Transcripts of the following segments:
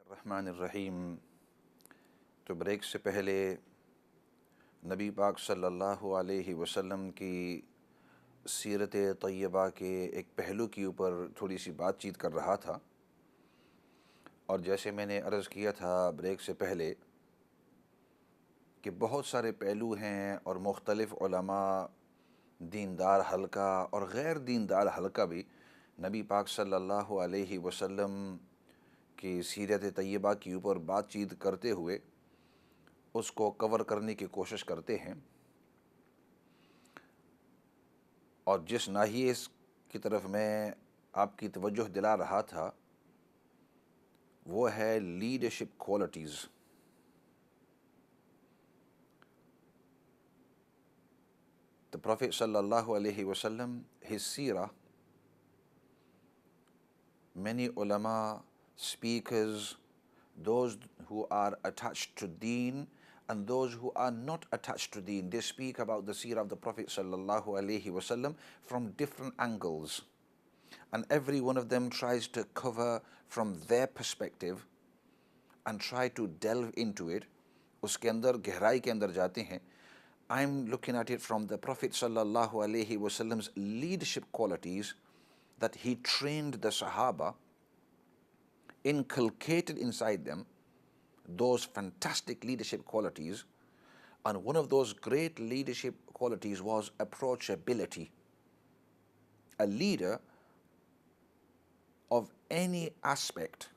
الرحمن الرحیم۔ تو بریک سے پہلے نبی پاک صلی اللہ علیہ وسلم کی سیرت طیبہ کے ایک پہلو کے اوپر تھوڑی سی بات چیت کر رہا تھا، اور جیسے میں نے عرض کیا تھا بریک سے پہلے کہ بہت سارے پہلو ہیں اور مختلف علماء، دیندار حلقہ اور غیر دیندار حلقہ بھی نبی پاک صلی اللہ علیہ وسلم کی سیرت طیبہ کے اوپر بات چیت کرتے ہوئے اس کو کور کرنے کی کوشش کرتے ہیں، اور جس ناحیے کی طرف میں آپ کی توجہ دلا رہا تھا وہ ہے leadership qualities. The Prophet sallallahu alaihi wasallam, his seerah, many ulama, speakers, those who are attached to deen and those who are not attached to deen, they speak about the seerah of the Prophet sallallahu alaihi wasallam from different angles, and every one of them tries to cover from their perspective and try to delve into it. اس کے اندر گہرائی کے اندر جاتے ہیں۔ I'm looking at it from the Prophet sallallahu alaihi wasallam's leadership qualities that he trained the Sahaba, inculcated inside them those fantastic leadership qualities, and one of those great leadership qualities was approachability. A leader of any aspect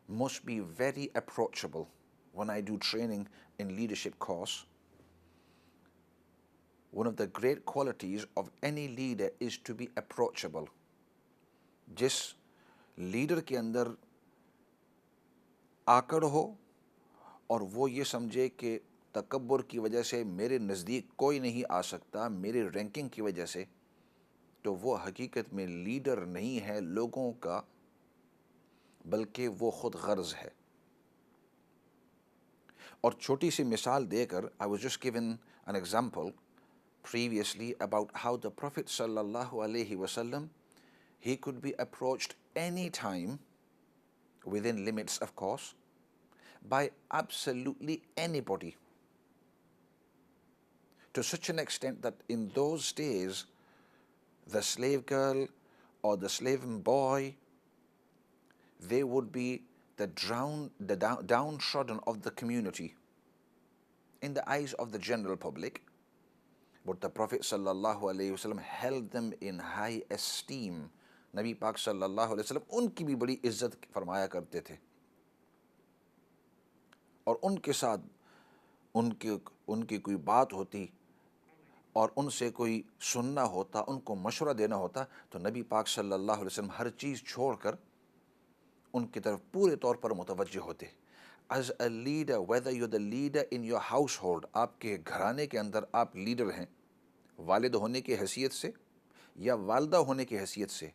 must be very approachable. When I do training in leadership course, one of the great qualities of any leader is to be approachable. جس leader کے اندر آکڑ ہو اور وہ یہ سمجھے کہ تکبر کی وجہ سے میرے نزدیک کوئی نہیں آ سکتا، میرے رینکنگ کی وجہ سے، تو وہ حقیقت میں لیڈر نہیں ہے لوگوں کا، بلکہ وہ خود غرض ہے۔ اور چھوٹی سی مثال دے کر I was just given an example previously about how the Prophet sallallahu alaihi wasallam, he could be approached any time, within limits of course, by absolutely anybody, to such an extent that in those days the slave girl or the slave boy, they would be the downtrodden of the community in the eyes of the general public, but the Prophet sallallahu alayhi wasallam held them in high esteem. نبی پاک صلی اللہ علیہ وسلم ان کی بھی بڑی عزت فرمایا کرتے تھے، اور ان کے ساتھ ان کی کوئی بات ہوتی اور ان سے کوئی سننا ہوتا، ان کو مشورہ دینا ہوتا، تو نبی پاک صلی اللہ علیہ وسلم ہر چیز چھوڑ کر ان کی طرف پورے طور پر متوجہ ہوتے۔ As a leader, whether you're the leader in your household، آپ کے گھرانے کے اندر آپ لیڈر ہیں والد ہونے کی حیثیت سے یا والدہ ہونے کی حیثیت سے،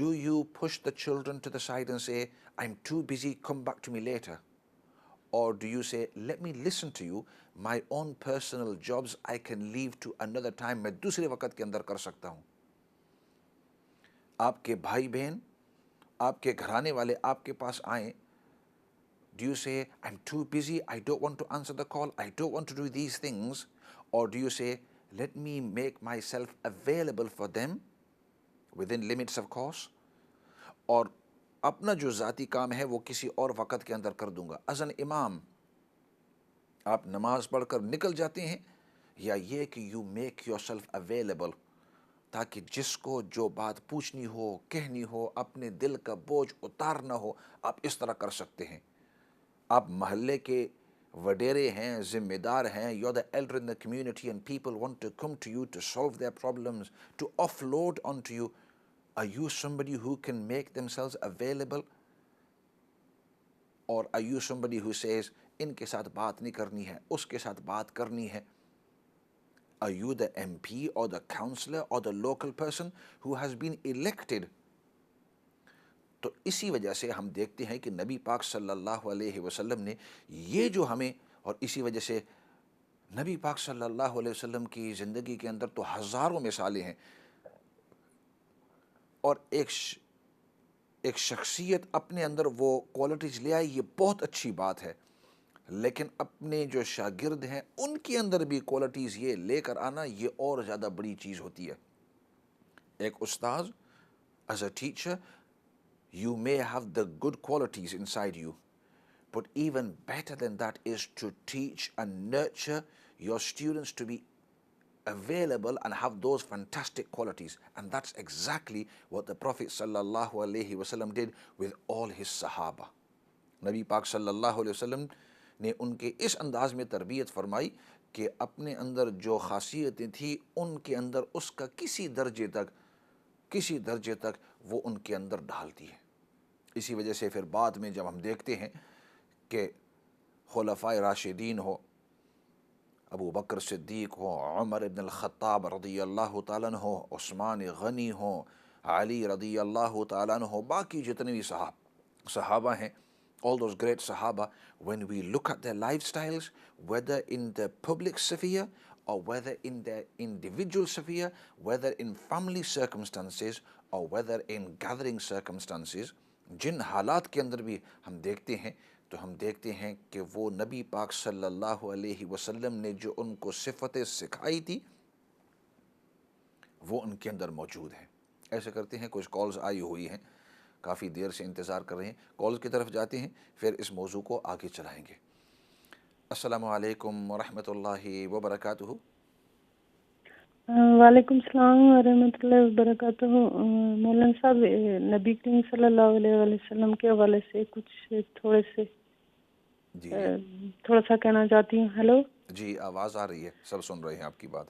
do you push the children to the side and say, I'm too busy, come back to me later? Or do you say, let me listen to you, my own personal jobs I can leave to another time، میں دوسرے وقت کے اندر کر سکتا ہوں۔ آپ کے بھائی بہن، آپ کے گھرانے والے آپ کے پاس آئیں، do you say, I'm too busy, I don't want to answer the call, I don't want to do these things? Or do you say, let me make myself available for them, within limits of course، اور اپنا جو ذاتی کام ہے وہ کسی اور وقت کے اندر کر دوں گا۔ از این امام آپ نماز پڑھ کر نکل جاتے ہیں، یا یہ کہ you make your self available, تاکہ جس کو جو بات پوچھنی ہو، کہنی ہو، اپنے دل کا بوجھ اتارنا ہو، آپ اس طرح کر سکتے ہیں۔ آپ محلے کے وڈیرے ہیں، ذمہ دار ہیں، you are the elder in the community and people want to come to you to solve their problems, to offload on to you. Are you somebody who can make themselves available? Or are you somebody who says, ان کے ساتھ بات نہیں کرنی ہے، اس کے ساتھ بات کرنی ہے؟ Are you the MP or the councillor or the local person who has been elected? تو اسی وجہ سے ہم دیکھتے ہیں کہ نبی پاک صلی اللہ علیہ وسلم نے یہ جو ہمیں، اور اسی وجہ سے نبی پاک صلی اللہ علیہ وسلم کی زندگی کے اندر تو ہزاروں مثالیں ہیں، اور ایک ایک شخصیت اپنے اندر وہ کوالٹیز لے آئے، یہ بہت اچھی بات ہے، لیکن اپنے جو شاگرد ہیں ان کے اندر بھی کوالٹیز یہ لے کر آنا، یہ اور زیادہ بڑی چیز ہوتی ہے۔ ایک استاذ as a teacher, you may have the good qualities inside you, but even better than that is to teach and nurture your students to be available and have those fantastic qualities. And that's exactly what the Prophet sallallahu alaihi wasallam did with all his Sahaba. نبی پاک صلی اللہ علیہ وسلم نے ان کے اس انداز میں تربیت فرمائی کہ اپنے اندر جو خاصیتیں تھیں ان کے اندر اس کا کسی درجے تک وہ ان کے اندر ڈالتی ہے۔ اسی وجہ سے پھر بعد میں جب ہم دیکھتے ہیں کہ خلفائے راشدین ہو، ابو بکر صدیق ہو، عمر ابن الخطاب رضی اللہ تعالیٰ عنہ ہو، عثمان غنی ہو، علی رضی اللہ تعالیٰ عنہ ہو، باقی جتنے بھی صحابہ ہیں، all those great Sahaba, when we look at their lifestyles, whether in the public sphere or whether in their individual sphere, whether in family circumstances or whether in gathering circumstances, جن حالات کے اندر بھی ہم دیکھتے ہیں تو ہم دیکھتے ہیں کہ وہ نبی پاک صلی اللہ علیہ وسلم نے جو ان کو صفتیں سکھائی تھی وہ ان کے اندر موجود ہیں۔ ایسے کرتے ہیں، کچھ کالز آئی ہوئی ہیں، کافی دیر سے انتظار کر رہے ہیں، کالز کی طرف جاتے ہیں، پھر اس موضوع کو آگے چلائیں گے۔ السلام علیکم ورحمۃ اللہ وبرکاتہ۔ وعلیکم السلام ورحمۃ اللہ وبرکاتہ۔ مولانا صاحب، نبی کریم صلی اللہ علیہ وآلہ وسلم کے حوالے سے کچھ تھوڑا سا کہنا چاہتی ہوں۔ ہیلو جی، آواز آ رہی ہے، سب سن رہے ہیں آپ کی بات۔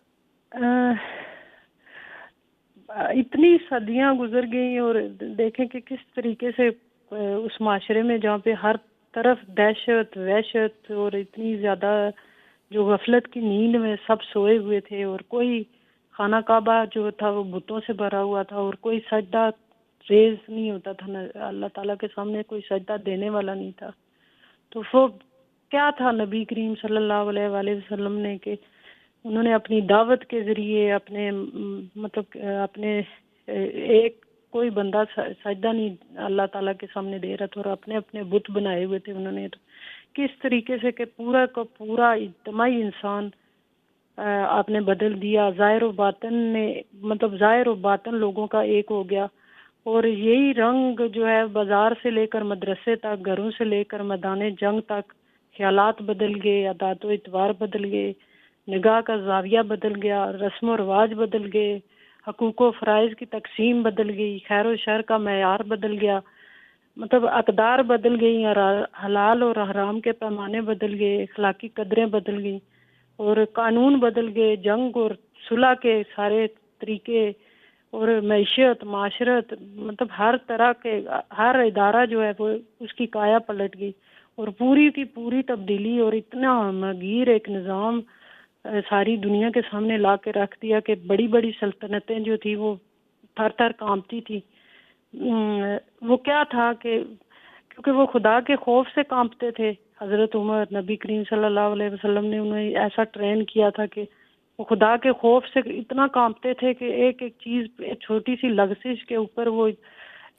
اتنی صدیاں گزر گئی اور دیکھیں کہ کس طریقے سے اس معاشرے میں جہاں پہ ہر طرف دہشت وحشت اور اتنی زیادہ جو غفلت کی نیند میں سب سوئے ہوئے تھے، اور کوئی خانہ کعبہ جو تھا وہ بتوں سے بھرا ہوا تھا، اور کوئی سجدہ ریز نہیں ہوتا تھا، اللہ تعالیٰ کے سامنے کوئی سجدہ دینے والا نہیں تھا۔ تو وہ کیا تھا نبی کریم صلی اللہ علیہ وآلہ وسلم نے کہ انہوں نے اپنی دعوت کے ذریعے اپنے ایک کوئی بندہ سجدہ نہیں اللہ تعالیٰ کے سامنے دے رہا تھا، اور اپنے اپنے بت بنائے ہوئے تھے انہوں نے۔ تو کس طریقے سے کہ پورا کا پورا اجتماعی انسان آپ نے بدل دیا، ظاہر و باطن لوگوں کا ایک ہو گیا، اور یہی رنگ جو ہے بازار سے لے کر مدرسے تک، گھروں سے لے کر میدان جنگ تک، خیالات بدل گئے، عادات و اطوار بدل گئے، نگاہ کا زاویہ بدل گیا، رسم و رواج بدل گئے، حقوق و فرائض کی تقسیم بدل گئی، خیر و شر کا معیار بدل گیا، اقدار بدل گئی، اور حلال اور حرام کے پیمانے بدل گئے، اخلاقی قدریں بدل گئیں، اور قانون بدل گئے، جنگ اور صلح کے سارے طریقے، اور معیشت معاشرت ہر طرح کے ہر ادارہ جو ہے وہ اس کی کایا پلٹ گئی، اور پوری کی پوری تبدیلی اور اتنا مغیر ایک نظام ساری دنیا کے سامنے لا کے رکھ دیا کہ بڑی بڑی سلطنتیں جو تھی وہ تھر تھر کانپتی تھی۔ وہ کیا تھا کہ کیونکہ وہ خدا کے خوف سے کانپتے تھے، حضرت عمر نبی کریم صلی اللہ علیہ وسلم نے انہیں ایسا ٹرین کیا تھا کہ وہ خدا کے خوف سے اتنا کانپتے تھے کہ ایک ایک چیز چھوٹی سی لغزش کے اوپر وہ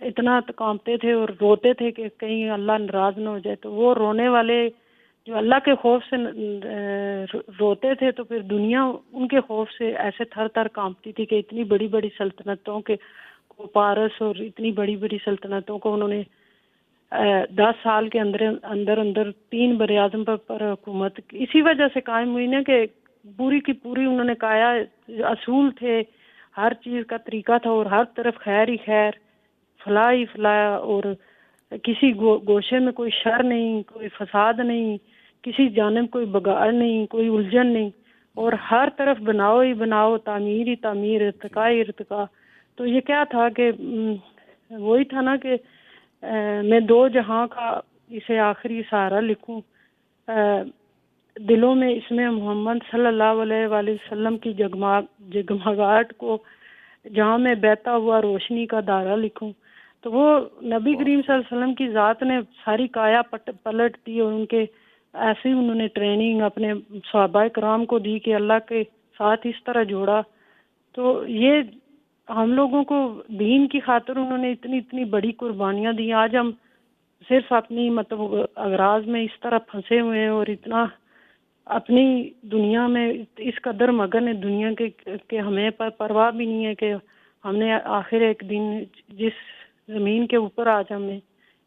اتنا کانپتے تھے اور روتے تھے کہ کہیں اللہ ناراض نہ ہو جائے۔ تو وہ رونے والے جو اللہ کے خوف سے روتے تھے، تو پھر دنیا ان کے خوف سے ایسے تھر تھر کانپتی تھی کہ اتنی بڑی بڑی سلطنتوں کے پارس اور اتنی بڑی بڑی سلطنتوں کو انہوں نے 10 سال کے اندر 3 براعظم پر حکومت اسی وجہ سے قائم ہوئی نا کہ پوری کی پوری انہوں نے کہا اصول تھے، ہر چیز کا طریقہ تھا، اور ہر طرف خیر ہی خیر، فلاح ہی فلاح، اور کسی گوشے میں کوئی شر نہیں، کوئی فساد نہیں، کسی جانب کوئی بگاڑ نہیں، کوئی الجھن نہیں، اور ہر طرف بناؤ ہی بناؤ، تعمیر ہی تعمیر، ارتقاء ہی ارتقاء۔ تو یہ کیا تھا کہ وہی تھا نا کہ میں 2 جہاں کا اسے آخری سہارا لکھوں، دلوں میں اس میں محمد صلی اللہ علیہ وآلہ وسلم کی جگمگاہٹ کو جہاں میں بہتا ہوا روشنی کا دھارا لکھوں۔ تو وہ نبی کریم صلی اللہ علیہ وسلم کی ذات نے ساری کایا پلٹ دی، اور ان کے ایسی انہوں نے ٹریننگ اپنے صحابہ کرام کو دی کہ اللہ کے ساتھ اس طرح جوڑا۔ تو یہ ہم لوگوں کو دین کی خاطر انہوں نے اتنی اتنی بڑی قربانیاں دی. آج ہم صرف اپنی مطلب اغراض میں اس طرح پھنسے ہوئے ہیں اور اتنا اپنی دنیا میں اس قدر مگن ہے دنیا کے کہ ہمیں پرواہ بھی نہیں ہے کہ ہم نے آخر ایک دن جس زمین کے اوپر آج ہمیں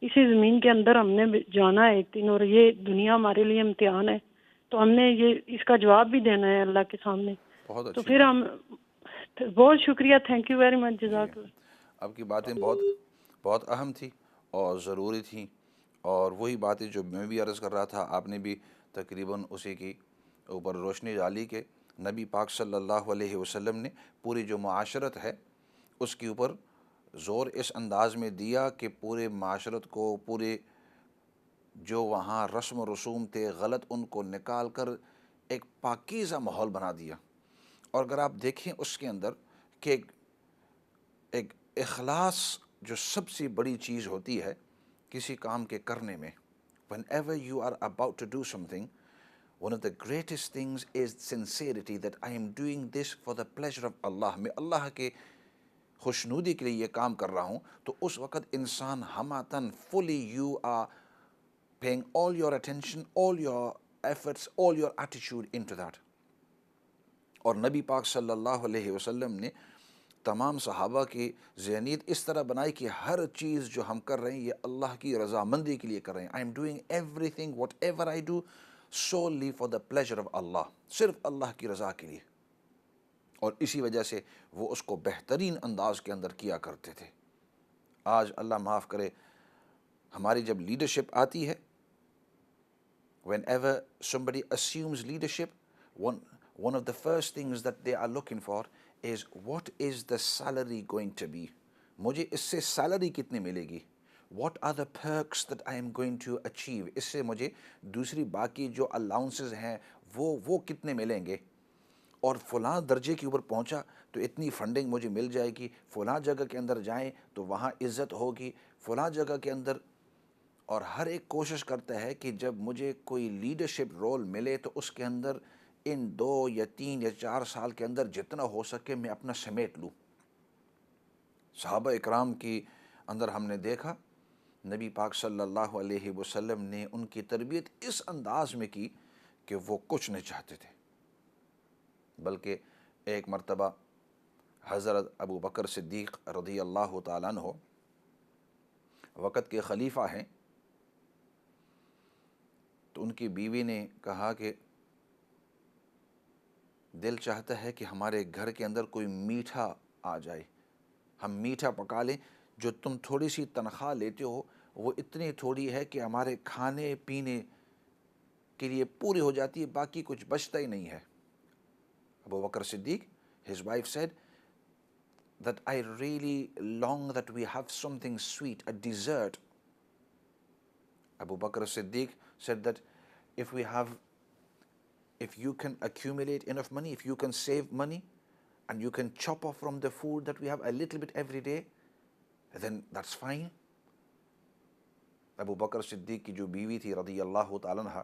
اسی زمین کے اندر ہم نے جانا ہے ایک دن، اور یہ دنیا ہمارے لیے امتحان ہے، تو ہم نے یہ اس کا جواب بھی دینا ہے اللہ کے سامنے. بہت تو اچھی پھر بات. ہم بہت شکریہ، تھینک یو ویری مچ، جی جزاک اللہ. آپ کی باتیں بہت بہت اہم تھی اور ضروری تھیں، اور وہی باتیں جو میں بھی عرض کر رہا تھا آپ نے بھی تقریباً اسی کی اوپر روشنی ڈالی کہ نبی پاک صلی اللہ علیہ وسلم نے پوری جو معاشرت ہے اس کے اوپر زور اس انداز میں دیا کہ پورے معاشرت کو، پورے جو وہاں رسم و رسوم تھے غلط، ان کو نکال کر ایک پاکیزہ ماحول بنا دیا. اور اگر آپ دیکھیں اس کے اندر کہ ایک اخلاص جو سب سے بڑی چیز ہوتی ہے کسی کام کے کرنے میں. whenever you are about to do something, one of the greatest things is sincerity, that I am doing this for the pleasure of Allah. میں اللہ کے خوشنودی کے لیے یہ کام کر رہا ہوں. تو اس وقت انسان ہماتن fully you are paying all your attention, all your efforts, all your attitude into that. اور نبی پاک صلی اللہ علیہ وسلم نے تمام صحابہ کی ذہنیت اس طرح بنائی کہ ہر چیز جو ہم کر رہے ہیں یہ اللہ کی رضامندی کے لیے کر رہے ہیں. I am doing every thing what ever I do solely for the pleasure of اللہ، صرف اللہ کی رضا کے لیے. اور اسی وجہ سے وہ اس کو بہترین انداز کے اندر کیا کرتے تھے. آج اللہ معاف کرے ہماری جب لیڈرشپ آتی ہے، whenever somebody assumes leadership, one of the first things that they are looking for is what is the salary going to be. مجھے اس سے سیلری کتنی ملے گی. what are the perks that I am going to achieve. اس سے مجھے دوسری باقی جو الاؤنسز ہیں وہ کتنے ملیں گے. اور فلاں درجے کے اوپر پہنچا تو اتنی فنڈنگ مجھے مل جائے گی، فلاں جگہ کے اندر جائیں تو وہاں عزت ہوگی، فلاں جگہ کے اندر. اور ہر ایک کوشش کرتا ہے کہ جب مجھے کوئی لیڈرشپ رول ملے تو اس کے اندر ان 2 یا 3 یا 4 سال کے اندر جتنا ہو سکے میں اپنا سمیٹ لوں. صحابہ اکرام کی اندر ہم نے دیکھا نبی پاک صلی اللہ علیہ وسلم نے ان کی تربیت اس انداز میں کی کہ وہ کچھ نہیں چاہتے تھے. بلکہ ایک مرتبہ حضرت ابو بکر صدیق رضی اللہ تعالیٰ عنہ وقت کے خلیفہ ہیں، تو ان کی بیوی نے کہا کہ دل چاہتا ہے کہ ہمارے گھر کے اندر کوئی میٹھا آ جائے، ہم میٹھا پکا لیں. جو تم تھوڑی سی تنخواہ لیتے ہو وہ اتنی تھوڑی ہے کہ ہمارے کھانے پینے کے لیے پوری ہو جاتی ہے، باقی کچھ بچتا ہی نہیں ہے. ابو بکر صدیق, his wife said that I really long that we have something sweet, a dessert. Abu Bakr as-Siddiq said that if you can accumulate enough money, if you can save money and you can chop off from the food that we have a little bit every day, then that's fine. ابو بکر صدیق کی جو بیوی تھی رضی اللہ تعالیٰ عنہ،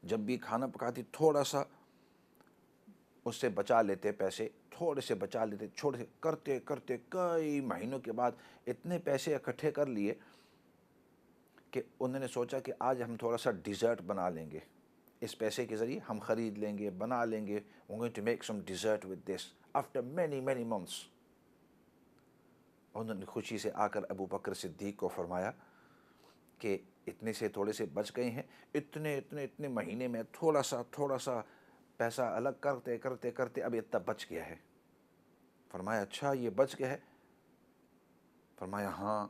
جب بھی کھانا پکاتی تھوڑا سا اس سے بچا لیتے پیسے، تھوڑے سے بچا لیتے، چھوڑے کرتے کرتے کئی مہینوں کے بعد اتنے پیسے اکٹھے کر لیے کہ انہوں نے سوچا کہ آج ہم تھوڑا سا ڈیزرٹ بنا لیں گے، اس پیسے کے ذریعے ہم خرید لیں گے، بنا لیں گے. we're going to make some dessert with this after many months. انہوں نے خوشی سے آ کر ابو بکر صدیق کو فرمایا کہ اتنے سے تھوڑے سے بچ گئے ہیں، اتنے مہینے میں تھوڑا سا پیسہ الگ کرتے کرتے کرتے اب اتنا بچ گیا ہے. فرمایا اچھا یہ بچ گیا ہے؟ فرمایا ہاں.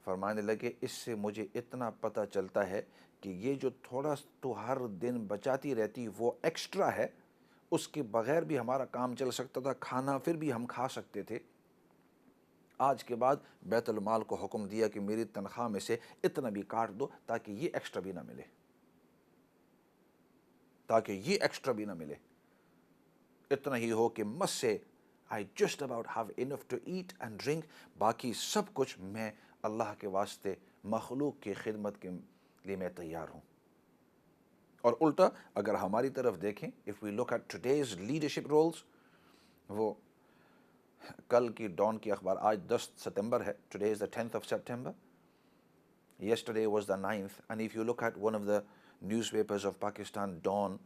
فرمانے لگے اس سے مجھے اتنا پتہ چلتا ہے کہ یہ جو تھوڑا تو ہر دن بچاتی رہتی وہ ایکسٹرا ہے، اس کے بغیر بھی ہمارا کام چل سکتا تھا، کھانا پھر بھی ہم کھا سکتے تھے. آج کے بعد بیت المال کو حکم دیا کہ میری تنخواہ میں سے اتنا بھی کاٹ دو تاکہ یہ ایکسٹرا بھی نہ ملے، اتنا ہی ہو کہ مس سے I just about have enough to eat and drink، باقی سب کچھ میں اللہ کے واسطے مخلوق کی خدمت کے لیے میں تیار ہوں. اور الٹا اگر ہماری طرف دیکھیں، if we look at today's leadership roles، وہ کل کی ڈان کی اخبار، آج 10 ستمبر ہے، today is the 10th of September. Yesterday was the 9th, and if you look at one of the newspapers of Pakistan, Dawn,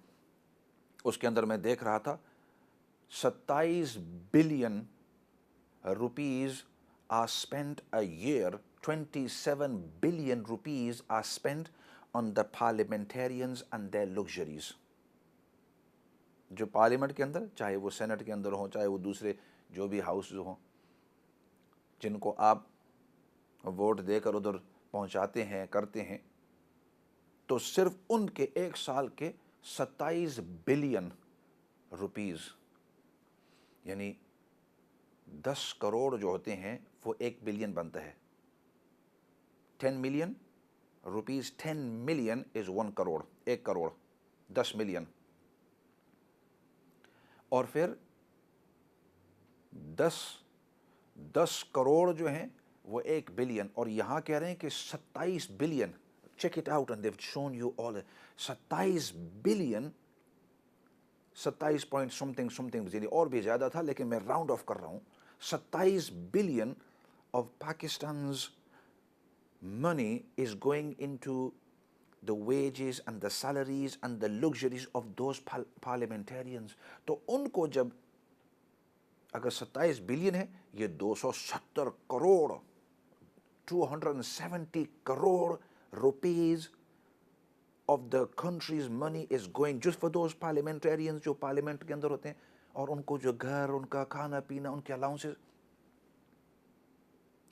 اس کے اندر میں دیکھ رہا تھا 27 billion rupees are spent a year, 27 billion rupees are spent on the parliamentarians and their luxuries. جو parliament کے اندر، چاہے وہ Saint کے اندر ہوں، چاہے وہ دوسرے جو بھی ہاؤسز ہوں، جن کو آپ ووٹ دے کر ادھر پہنچاتے ہیں، کرتے ہیں، تو صرف ان کے ایک سال کے 27 بلین روپیز، یعنی 10 کروڑ جو ہوتے ہیں وہ 1 بلین بنتا ہے. 10 million rupees, 10 million is 1 crore, 1 crore, 10 million. اور پھر 10 کروڑ جو ہیں وہ 1 بلین، اور یہاں کہہ رہے ہیں کہ 27 billion. Check it out and they've shown you all. 27 billion, 27 point something اور بھی زیادہ تھا، لیکن میں راؤنڈ آف کر رہا ہوں. 27 billion of Pakistan's money is going into the wages and the salaries and the luxuries of those parliamentarians. تو ان کو جب اگر 27 بلین ہے، یہ 270 crore 270 crore rupees of the country's money is going just for those parliamentarians جو parliament کے اندر ہوتے ہیں، اور ان کو جو گھر، ان کا کھانا پینا، ان کے الاؤنسز.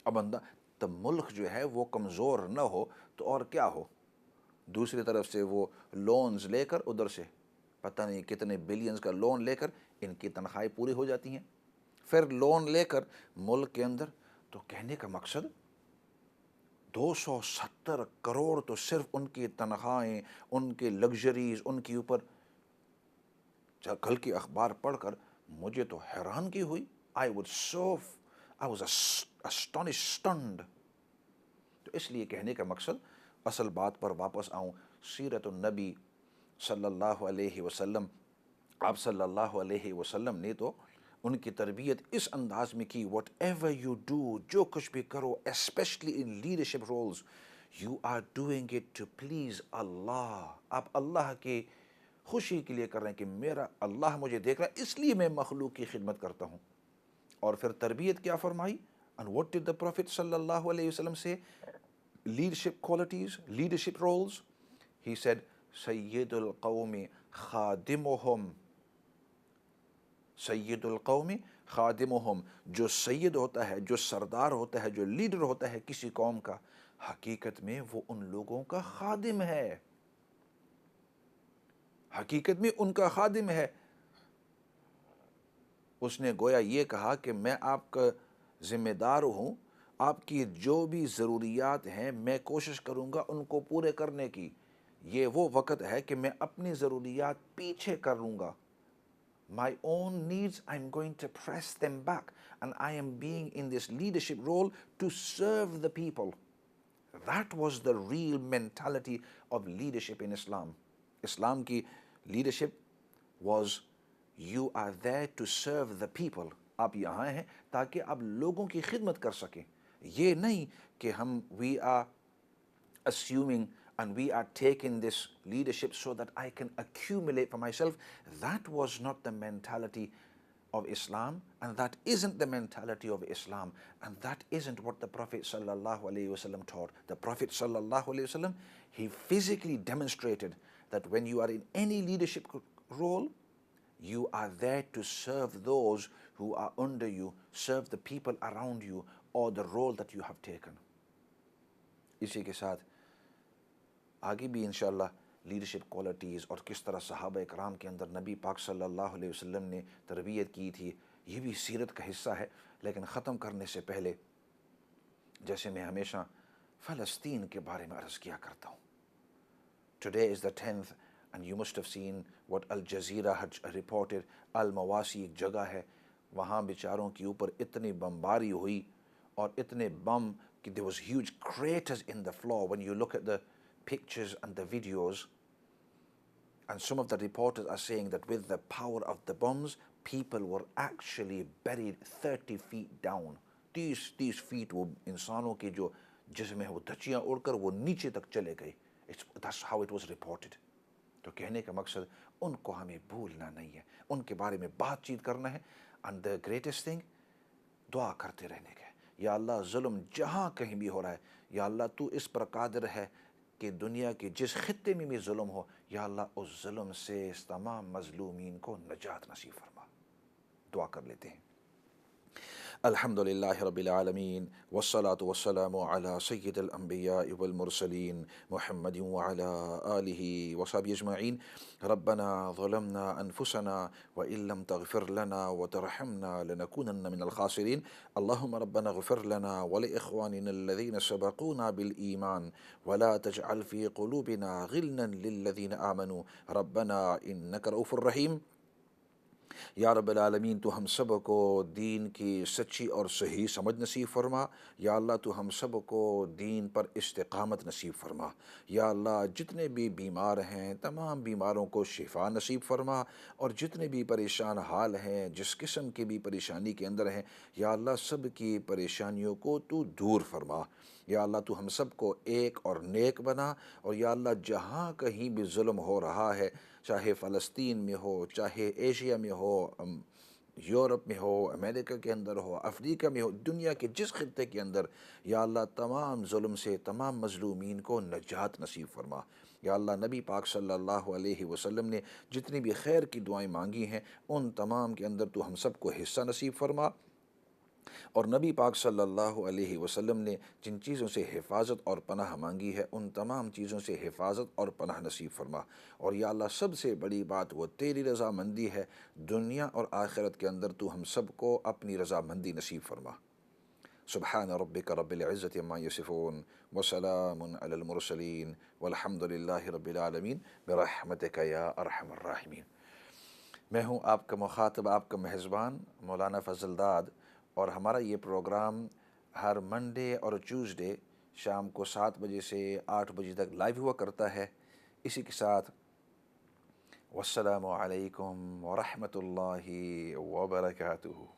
اب بندہ تو ملک جو ہے وہ کمزور نہ ہو تو اور کیا ہو، دوسری طرف سے وہ لونز لے کر ادھر سے پتہ نہیں کتنے بلینز کا لون لے کر ان کی تنخواہیں پوری ہو جاتی ہیں. پھر لون لے کر ملک کے اندر، تو کہنے کا مقصد 270 کروڑ تو صرف ان کی تنخواہیں، ان کے لگژریز، ان کے اوپر. کل کی اخبار پڑھ کر مجھے تو حیرانگی ہوئی. I was astonished, stunned. تو اس لیے کہنے کا مقصد، اصل بات پر واپس آؤں، سیرت النبی صلی اللہ علیہ وسلم، آپ صلی اللہ علیہ وسلم نے تو ان کی تربیت اس انداز میں کی. وٹ ایور یو ڈو، جو کچھ بھی کرو، especially in leadership roles, you are doing it to please Allah. آپ اللہ کی خوشی کے لیے کر رہے ہیں کہ میرا اللہ مجھے دیکھ رہا ہے، اس لیے میں مخلوق کی خدمت کرتا ہوں. اور پھر تربیت کیا فرمائی؟ And what did the Prophet sallallahu alayhi wasallam say? Leadership qualities, leadership roles. He said, Sayyidul Qawmi khadimuhum. Sayyidul Qawmi khadimuhum. جو سید ہوتا ہے، جو سردار ہوتا ہے، جو لیڈر ہوتا ہے کسی قوم کا، حقیقت میں وہ ان لوگوں کا خادم ہے. حقیقت میں ان کا خادم ہے. اس نے گویا یہ کہا کہ میں آپ کا ذمہ دار ہوں، آپ کی جو بھی ضروریات ہیں میں کوشش کروں گا ان کو پورے کرنے کی. یہ وہ وقت ہے کہ میں اپنی ضروریات پیچھے کر لوں گا. My own needs, I'm going to press them back, and I am being in this leadership role to serve the people. That was the real mentality of leadership in Islam. Islam کی leadership was you are there to serve the people. آپ یہاں ہیں تاکہ آپ لوگوں کی خدمت کر سکیں. یہ نہیں کہ ہم we are assuming and we are taking this leadership so that I can accumulate for myself. That was not the mentality of Islam, and that isn't the mentality of Islam, and that isn't what the Prophet sallallahu alaihi wasallam taught. The Prophet sallallahu alaihi wasallam, he physically demonstrated that when you are in any leadership role, you are there to serve those who are under you, serve the people around you, or the role that you have taken. اسی کے ساتھ آگے بھی انشاءاللہ leadership qualities اور کس طرح صحابہ اکرام کے اندر نبی پاک صلی اللہ علیہ وسلم نے تربیت کی تھی، یہ بھی سیرت کا حصہ ہے. لیکن ختم کرنے سے پہلے جیسے میں ہمیشہ فلسطین کے بارے میں عرض کیا کرتا ہوں. Today is the 10th and you must have seen what Al Jazeera had reported. المواسی ایک جگہ ہے، وہاں بیچاروں کے اوپر اتنی بمباری ہوئی اور اتنے بم کہ there was huge craters in the floor. When you look at the pictures and the videos, and some of the reporters are saying that with the power of the bombs, people were actually buried 30 feet down. 30 feet وہ انسانوں کے جو جسم ہے وہ دھچیاں اڑ کر وہ نیچے تک چلے گئے. That's how it was reported. تو کہنے کا مقصد ان کو ہمیں بھولنا نہیں ہے, ان کے بارے میں بات چیت کرنا ہے. and the greatest thing, دعا کرتے رہنے کا. یا اللہ ظلم جہاں کہیں بھی ہو رہا ہے, یا اللہ تو اس پر قادر ہے کہ دنیا کے جس خطے میں بھی ظلم ہو, یا اللہ اس ظلم سے اس تمام مظلومین کو نجات نصیب فرما. دعا کر لیتے ہیں. الحمد لله رب العالمين والصلاة والسلام على سيد الأنبياء والمرسلين محمد وعلى آله وصحبه أجمعين. ربنا ظلمنا أنفسنا وإن لم تغفر لنا وترحمنا لنكونن من الخاسرين. اللهم ربنا اغفر لنا ولإخواننا الذين سبقونا بالإيمان ولا تجعل في قلوبنا غلا للذين آمنوا ربنا إنك رؤوف رحيم. یا رب العالمین تو ہم سب کو دین کی سچی اور صحیح سمجھ نصیب فرما. یا اللہ تو ہم سب کو دین پر استقامت نصیب فرما. یا اللہ جتنے بھی بیمار ہیں تمام بیماروں کو شفا نصیب فرما, اور جتنے بھی پریشان حال ہیں جس قسم کی بھی پریشانی کے اندر ہیں, یا اللہ سب کی پریشانیوں کو تو دور فرما. یا اللہ تو ہم سب کو ایک اور نیک بنا, اور یا اللہ جہاں کہیں بھی ظلم ہو رہا ہے, چاہے فلسطین میں ہو, چاہے ایشیا میں ہو, یورپ میں ہو, امریکہ کے اندر ہو, افریقہ میں ہو, دنیا کے جس خطے کے اندر, یا اللہ تمام ظلم سے تمام مظلومین کو نجات نصیب فرما. یا اللہ نبی پاک صلی اللہ علیہ وسلم نے جتنی بھی خیر کی دعائیں مانگی ہیں ان تمام کے اندر تو ہم سب کو حصہ نصیب فرما. اور نبی پاک صلی اللہ علیہ وسلم نے جن چیزوں سے حفاظت اور پناہ مانگی ہے ان تمام چیزوں سے حفاظت اور پناہ نصیب فرما. اور یا اللہ سب سے بڑی بات وہ تیری رضا مندی ہے, دنیا اور آخرت کے اندر تو ہم سب کو اپنی رضا مندی نصیب فرما. سبحان ربک رب العزت عما یصفون وسلام علی المرسلین والحمد للہ رب العالمین برحمتک یا ارحم الراحمین. میں ہوں آپ کا مخاطب, آپ کا میزبان مولانا فضل داد, اور ہمارا یہ پروگرام ہر منڈے اور ٹیوزڈے شام کو 7 بجے سے 8 بجے تک لائیو ہوا کرتا ہے. اسی کے ساتھ والسلام علیکم ورحمۃ اللہ وبرکاتہ.